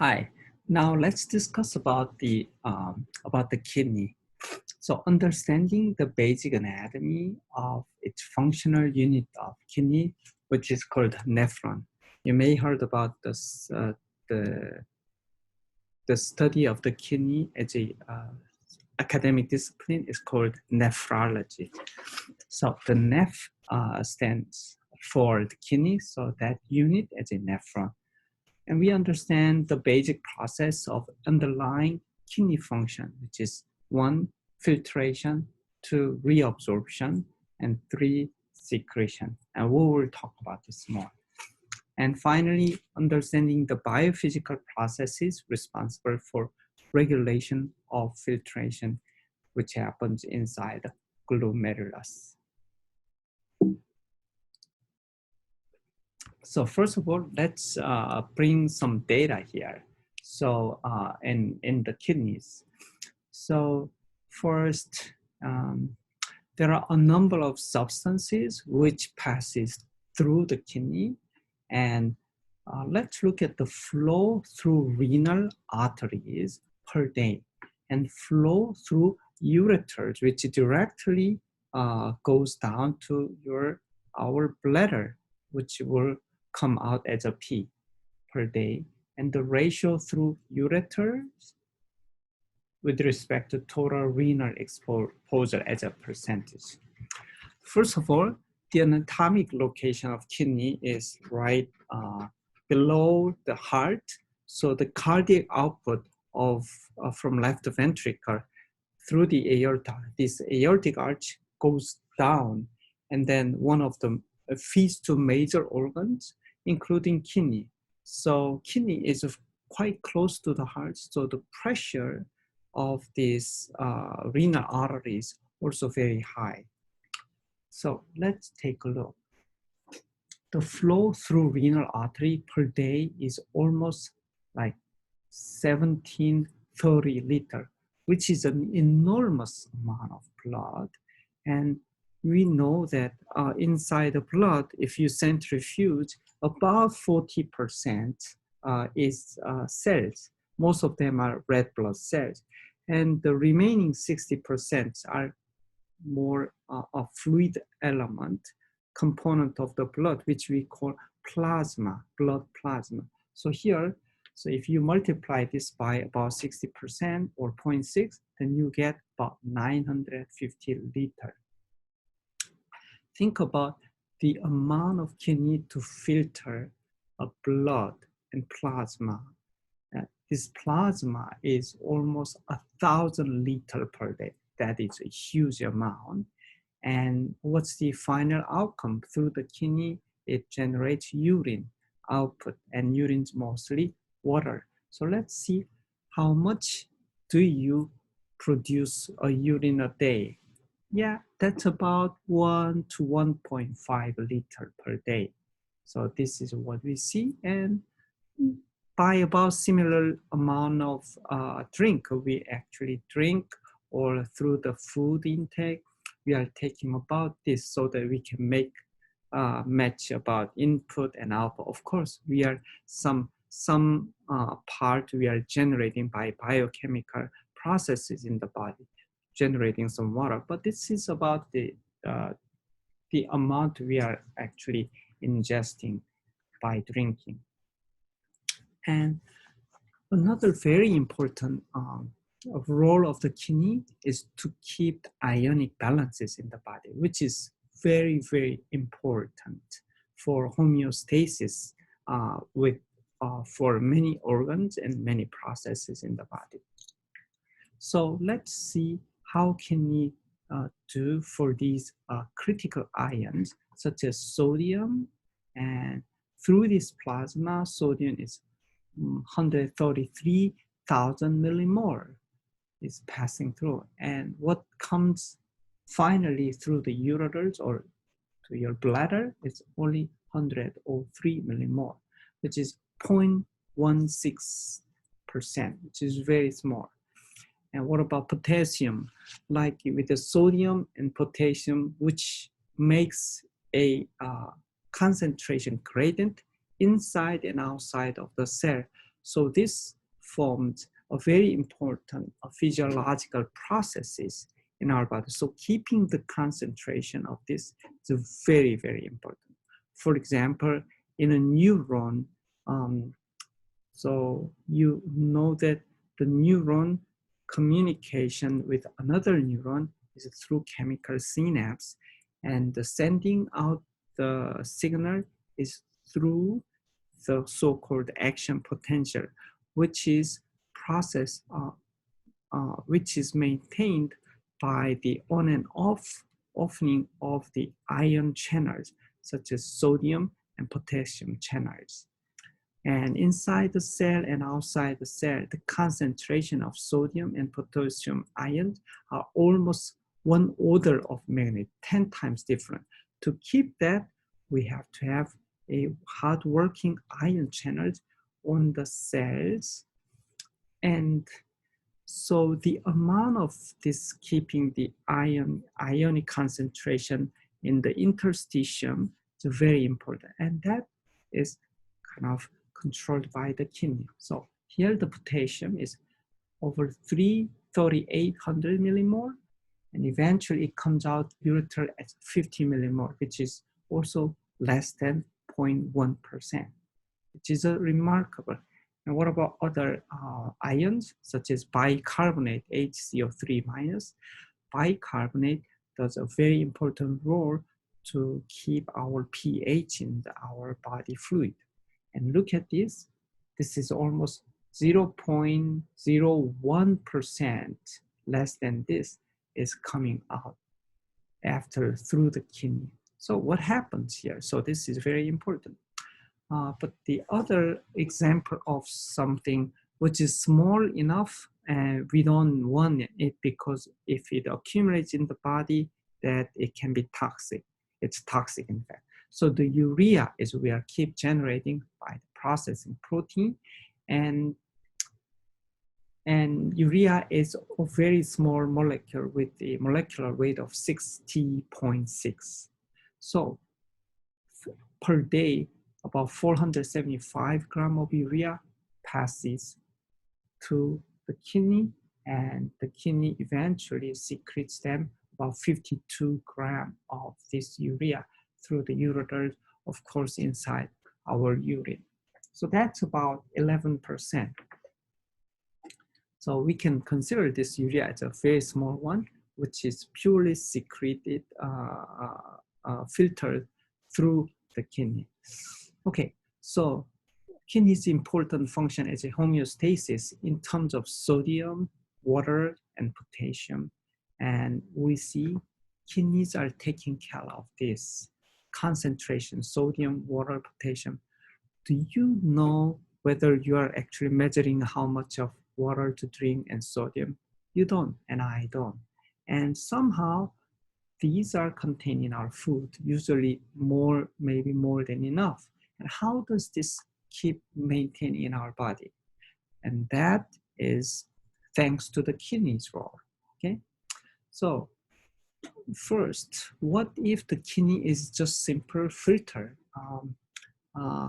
Hi. Now let's discuss about the kidney. So understanding the basic anatomy of its functional unit of kidney, which is called nephron. You may heard about this, the study of the kidney as a academic discipline is called nephrology. So the neph stands for the kidney, so that unit as a nephron. And we understand the basic process of underlying kidney function, which is 1, filtration, 2, reabsorption, and 3, secretion. And we will talk about this more. And finally, understanding the biophysical processes responsible for regulation of filtration, which happens inside the glomerulus. So first of all, let's bring some data here. So in the kidneys. So first, there are a number of substances which passes through the kidney. And let's look at the flow through renal arteries per day and flow through ureters, which directly goes down to our bladder, which will come out as a pee per day, and the ratio through ureters with respect to total renal exposure as a percentage. First of all, the anatomic location of kidney is right below the heart. So the cardiac output of from left ventricle through the aorta, this aortic arch goes down, and then one of the feeds to major organs, including kidney. So kidney is quite close to the heart, so the pressure of these renal arteries also very high. So let's take a look. The flow through renal artery per day is almost like 1730 liters, which is an enormous amount of blood. And we know that inside the blood, if you centrifuge, about 40% is cells. Most of them are red blood cells. And the remaining 60% are more a fluid element component of the blood, which we call plasma, blood plasma. So here, so if you multiply this by about 60% or 0.6, then you get about 950 liters. Think about the amount of kidney to filter blood and plasma. This plasma is almost 1,000 liters per day. That is a huge amount. And what's the final outcome? Through the kidney, it generates urine output, and urine's mostly water. So let's see how much do you produce a urine a day. Yeah, that's about 1 to 1.5 liters per day. So this is what we see. And by about similar amount of drink we actually drink, or through the food intake, we are taking about this so that we can make match about input and output. Of course, we are some part we are generating by biochemical processes in the body, generating some water. But this is about the amount we are actually ingesting by drinking. And another very important role of the kidney is to keep the ionic balances in the body, which is very, very important for homeostasis for many organs and many processes in the body. So let's see how can we do for these critical ions, such as sodium. And through this plasma, sodium is 133,000 millimole is passing through. And what comes finally through the ureters or to your bladder is only 103 millimole, which is 0.16%, which is very small. And what about potassium? Like with the sodium and potassium, which makes a concentration gradient inside and outside of the cell. So this formed a very important physiological processes in our body. So keeping the concentration of this is very, very important. For example, in a neuron, so you know that the neuron communication with another neuron is through chemical synapse, and the sending out the signal is through the so-called action potential, which is process which is maintained by the on and opening of the ion channels, such as sodium and potassium channels. And inside the cell and outside the cell, the concentration of sodium and potassium ions are almost one order of magnitude, 10 times different. To keep that, we have to have a hard-working ion channels on the cells. And so the amount of this keeping the ionic concentration in the interstitium is very important. And that is kind of controlled by the kidney. So here the potassium is over 3,800 millimole, and eventually it comes out ureter at 50 millimole, which is also less than 0.1%, which is a remarkable. And what about other ions, such as bicarbonate, HCO3 minus? Bicarbonate does a very important role to keep our pH in our body fluid. And look at this. This is almost 0.01% less than this is coming out after through the kidney. So what happens here? So this is very important. But the other example of something which is small enough, and we don't want it because if it accumulates in the body, that it can be toxic. It's toxic, in fact. So the urea is we are keep generating by the processing protein, and urea is a very small molecule with a molecular weight of 60.6. So per day, about 475 grams of urea passes to the kidney, and the kidney eventually secretes them about 52 grams of this urea through the ureter, of course, inside our urine. So that's about 11%. So we can consider this urea as a very small one, which is purely secreted, filtered through the kidney. Okay, so kidney's important function as a homeostasis in terms of sodium, water, and potassium. And we see kidneys are taking care of this concentration, sodium, water, potassium. Do you know whether you are actually measuring how much of water to drink and sodium? You don't, and I don't. And somehow these are contained in our food, usually more, maybe more than enough. And how does this keep maintained in our body? And that is thanks to the kidney's role, okay? So first, what if the kidney is just simple filter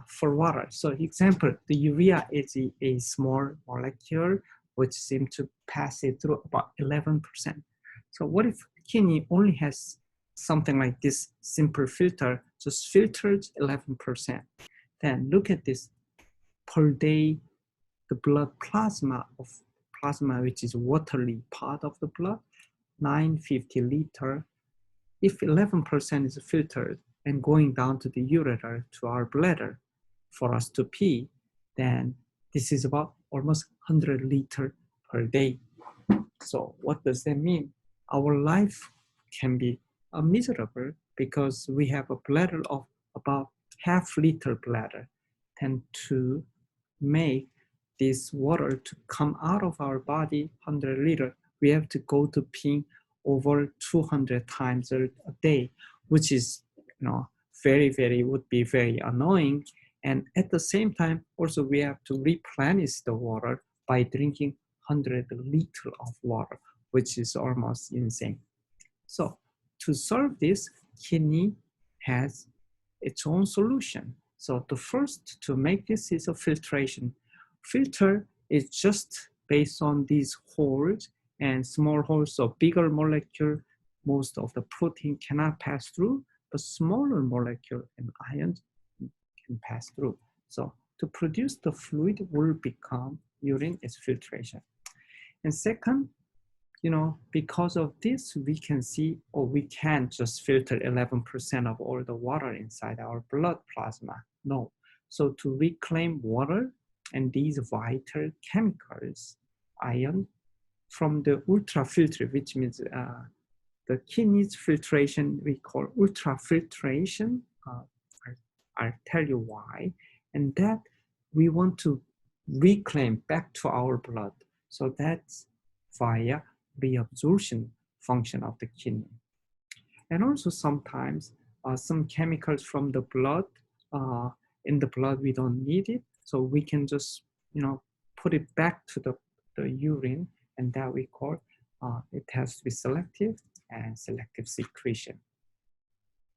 for water? So example, the urea is a small molecule which seems to pass it through about 11%. So what if kidney only has something like this simple filter, just filtered 11%? Then look at this. Per day, the blood plasma, which is watery part of the blood, 950 liter. If 11% is filtered and going down to the ureter, to our bladder, for us to pee, then this is about almost 100 liter per day. So what does that mean? Our life can be miserable because we have a bladder of about half liter bladder. And to make this water to come out of our body, 100 liter, we have to go to pee over 200 times a day, which is, would be very annoying. And at the same time, also we have to replenish the water by drinking 100 liters of water, which is almost insane. So to solve this, kidney has its own solution. So the first to make this is a filtration. filter is just based on these holes, and small holes, so bigger molecule, most of the protein cannot pass through, but smaller molecule and ions can pass through. So to produce the fluid will become urine is filtration. And second, because of this, we can see, or we can't just filter 11% of all the water inside our blood plasma. No. So to reclaim water and these vital chemicals, ion, from the ultrafilter, which means the kidneys filtration, we call ultrafiltration. I'll tell you why. And that we want to reclaim back to our blood. So that's via reabsorption function of the kidney. And also sometimes some chemicals from the blood, in the blood, we don't need it. So we can just, put it back to the urine, and that we call, it has to be selective and selective secretion.